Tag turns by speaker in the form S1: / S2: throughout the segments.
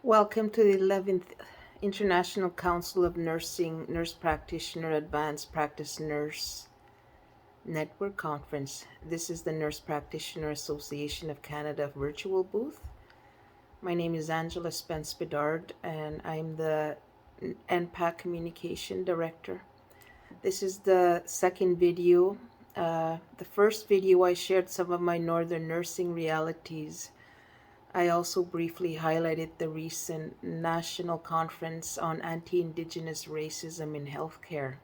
S1: Welcome to the 11th International Council of Nursing Nurse Practitioner Advanced Practice Nurse Network Conference. This is the Nurse Practitioner Association of Canada virtual booth. My name is Angela Spence-Bedard and I'm the NPAC Communications Director. This is the second video. The first video I shared some of my northern nursing realities. I also briefly highlighted the recent National Conference on Anti-Indigenous Racism in Healthcare.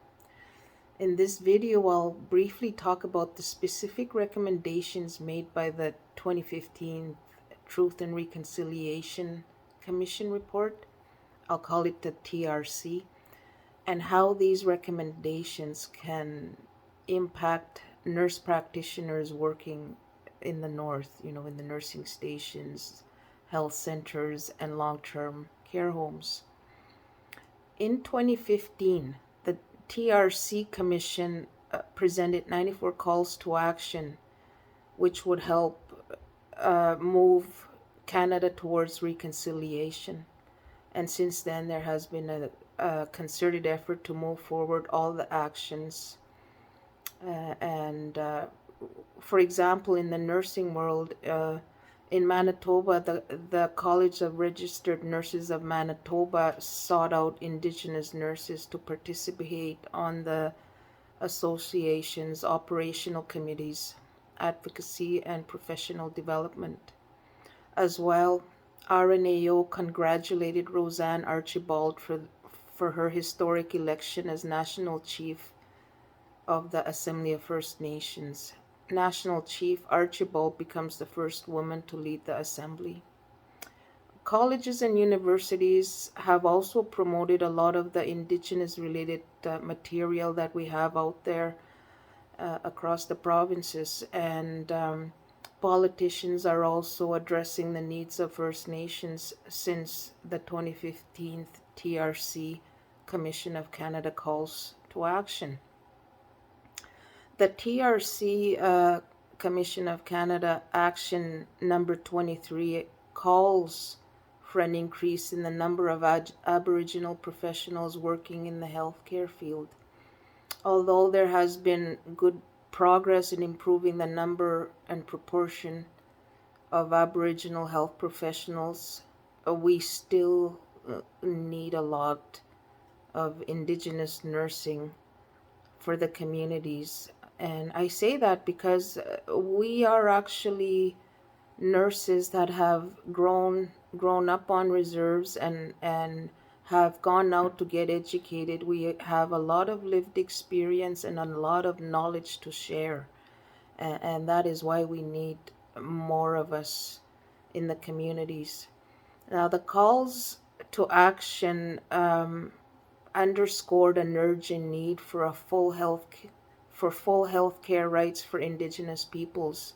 S1: In this video, I'll briefly talk about the specific recommendations made by the 2015 Truth and Reconciliation Commission report. I'll call it the TRC, and how these recommendations can impact nurse practitioners working in the north, in the nursing stations, health centers, and long-term care homes. In 2015, the TRC Commission presented 94 calls to action, which would help move Canada towards reconciliation. And since then, there has been a concerted effort to move forward all the actions for example, in the nursing world, in Manitoba, the College of Registered Nurses of Manitoba sought out Indigenous nurses to participate on the association's operational committees, advocacy, and professional development. As well, RNAO congratulated Roseanne Archibald for her historic election as National Chief of the Assembly of First Nations. National Chief Archibald becomes the first woman to lead the Assembly. Colleges and universities have also promoted a lot of the Indigenous-related material that we have out there across the provinces, and politicians are also addressing the needs of First Nations since the 2015 TRC Commission of Canada calls to action. The TRC Commission of Canada Action number 23 calls for an increase in the number of Aboriginal professionals working in the healthcare field. Although there has been good progress in improving the number and proportion of Aboriginal health professionals, we still need a lot of Indigenous nursing for the communities. And I say that because we are actually nurses that have grown up on reserves and have gone out to get educated. We have a lot of lived experience and a lot of knowledge to share. And that is why we need more of us in the communities. Now, the calls to action underscored an urgent need for full health care rights for Indigenous peoples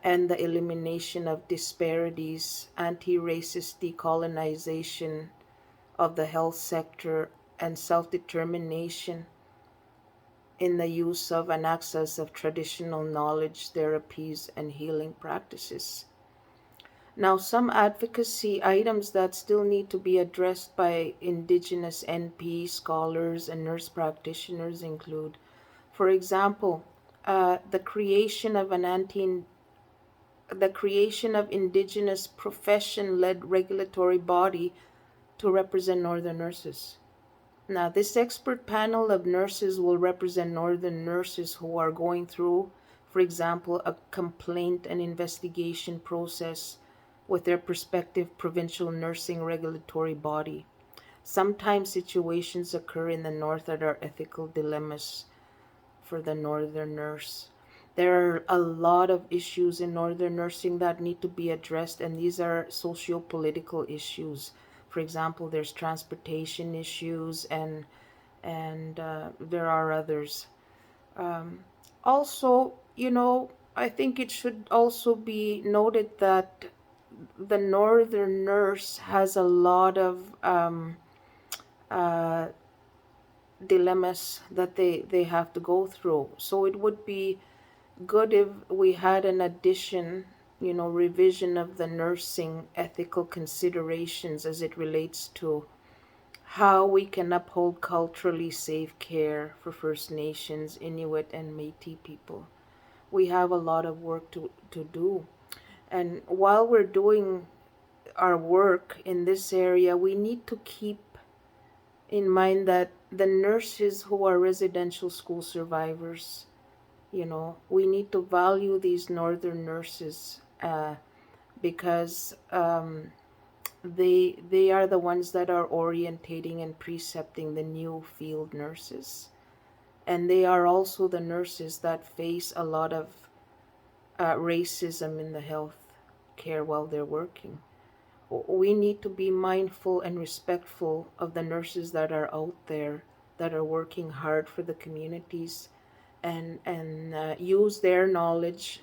S1: and the elimination of disparities, anti-racist decolonization of the health sector, and self-determination in the use of and access of traditional knowledge, therapies, and healing practices. Now, some advocacy items that still need to be addressed by Indigenous NP scholars and nurse practitioners include, for example, the creation of Indigenous profession-led regulatory body to represent Northern nurses. Now, this expert panel of nurses will represent Northern nurses who are going through, for example, a complaint and investigation process with their prospective provincial nursing regulatory body. Sometimes situations occur in the North that are ethical dilemmas for the Northern nurse. There are a lot of issues in Northern nursing that need to be addressed, and these are socio-political issues. For example, there's transportation issues, and there are others. Also, I think it should also be noted that the Northern nurse has a lot of dilemmas that they have to go through. So it would be good if we had an addition revision of the nursing ethical considerations as it relates to how we can uphold culturally safe care for First Nations, Inuit, and Metis people. We have a lot of work to do. And while we're doing our work in this area, we need to keep in mind that the nurses who are residential school survivors, we need to value these northern nurses because they are the ones that are orientating and precepting the new field nurses, and they are also the nurses that face a lot of racism in the health care while they're working. We need to be mindful and respectful of the nurses that are out there that are working hard for the communities, and use their knowledge.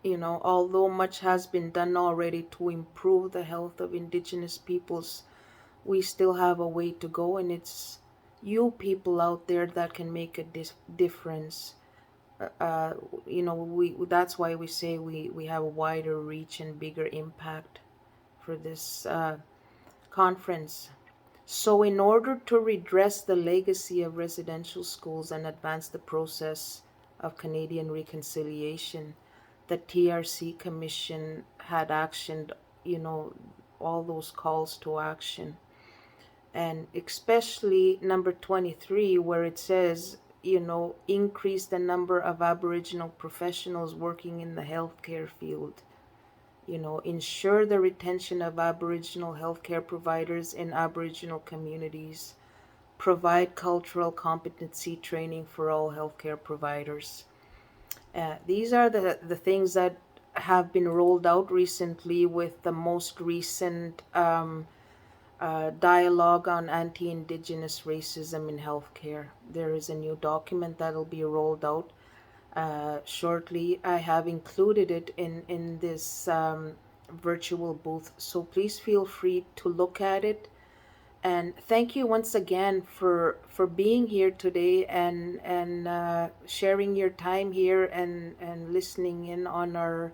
S1: Although much has been done already to improve the health of Indigenous peoples, we still have a way to go, and it's you people out there that can make a difference. That's why we say we have a wider reach and bigger impact for this conference. So in order to redress the legacy of residential schools and advance the process of Canadian reconciliation, the TRC Commission had actioned, all those calls to action. And especially number 23, where it says, increase the number of Aboriginal professionals working in the healthcare field. Ensure the retention of Aboriginal healthcare providers in Aboriginal communities. Provide cultural competency training for all healthcare providers. These are the things that have been rolled out recently with the most recent dialogue on anti-Indigenous racism in healthcare. There is a new document that'll be rolled out shortly. I have included it in this virtual booth, so please feel free to look at it. And thank you once again for being here today and sharing your time here and listening in on our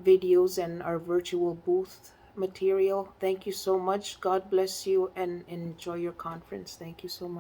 S1: videos and our virtual booth material. Thank you so much. God bless you and enjoy your conference. Thank you so much.